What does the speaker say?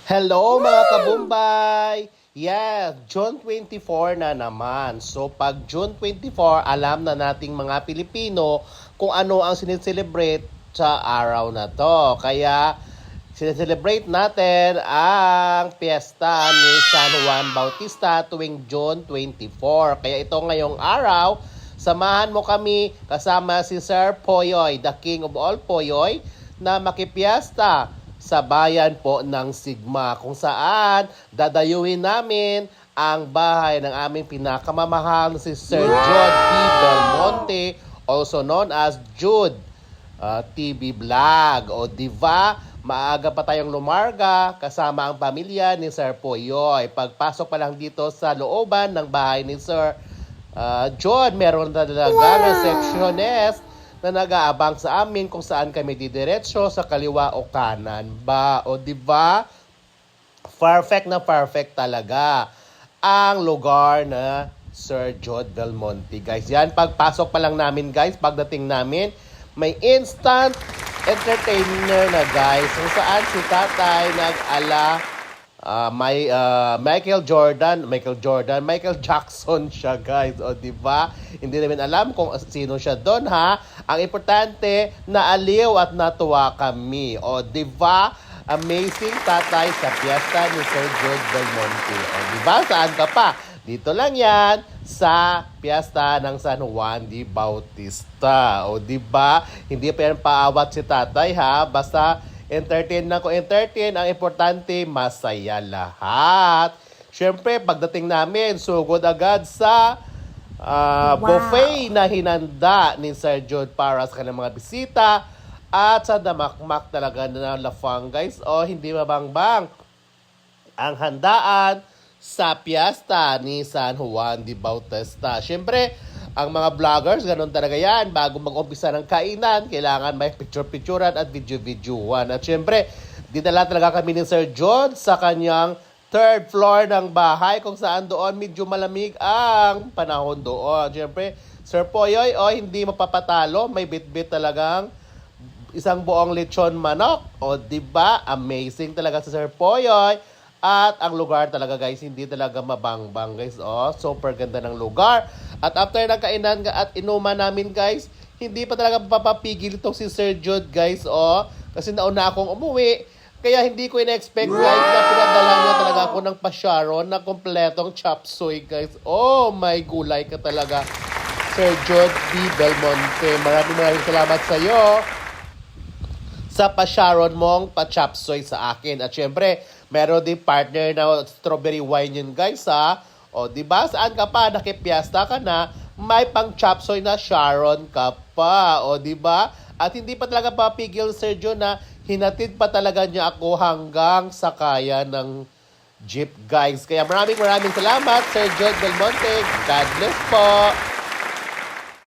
Hello mga kabumbay! Yes, June 24 na naman. So pag June 24, alam na nating mga Pilipino kung ano ang sineselebrate sa araw na to. Kaya sineselebrate natin ang piyesta ni San Juan Bautista tuwing June 24. Kaya ito ngayong araw, samahan mo kami kasama si Sir Poyoy, the King of all Poyoy, na makipiesta sa bayan po ng Sigma, kung saan dadayuhin namin ang bahay ng aming pinakamamahal si Sir Jude B. Belmonte, also known as Jude TV Vlog. O diba, maaga pa tayong lumarga kasama ang pamilya ni Sir Poyoy. Pagpasok pa lang dito sa looban ng bahay ni Sir Jude, meron talaga receptionist na nag-aabang sa amin kung saan kami didiretso, sa kaliwa o kanan ba. O diba, perfect na perfect talaga ang lugar na Sir Jude Belmonte, guys. Yan, pagpasok pa lang namin, guys, pagdating namin, may instant entertainer na, guys, kung saan si tatay nag-ala Michael Jackson siya, guys. O diba, hindi namin alam kung sino siya doon, ha. Ang importante, naaliw at natuwa kami. O diba, amazing tatay sa piyesta ni Sir Jude Belmonte. O diba, saan ka pa? Dito lang yan sa piyesta ng San Juan de Bautista. O diba, hindi pa yan paawat si tatay, ha. Basta entertain na ko entertain. Ang importante, masaya lahat. Siyempre, pagdating namin, sugod agad sa buffet na hinanda ni Sir Jude para sa kanilang mga bisita. At sa damakmak talaga na lafang, guys. O hindi mabangbang ang handaan sa piyesta ni San Juan de Bautista. Siyempre, ang mga vloggers, ganun talaga yan. Bago mag-umpisa ng kainan, kailangan may picture-picturean at video-videoan. At syempre, dinala talaga kami ni Sir John sa kanyang third floor ng bahay, kung saan doon medyo malamig ang panahon doon. Syempre, Sir Poyoy, hindi mapapatalo. May bit-bit talagang isang buong lechon manok. O diba, amazing talaga si Sir Poyoy. At ang lugar talaga, guys, hindi talaga mabangbang, guys. Super ganda ng lugar. At after ng kainan at inuman namin, guys, hindi pa talaga papapigil itong si Sir Jude, guys. Kasi nauna akong umuwi. Kaya hindi ko in-expect, guys, na pinadala niya talaga ako ng pasyaron na kompletong chop suey, guys. Oh, my gulay ka talaga, Sir Jude B. Belmonte. Maraming salamat sa iyo sa pasyaron mong pa-chop suey sa akin. At syempre, meron din partner na strawberry wine yun, guys, ha. O diba, saan ka pa, nakipiesta ka na, may pang chop suey na Sharon ka pa. O diba, at hindi pa talaga papigil, Sir John, na hinatid pa talaga niya ako hanggang sa kaya ng jeep, guys. Kaya maraming salamat, Sir John Belmonte. God bless po.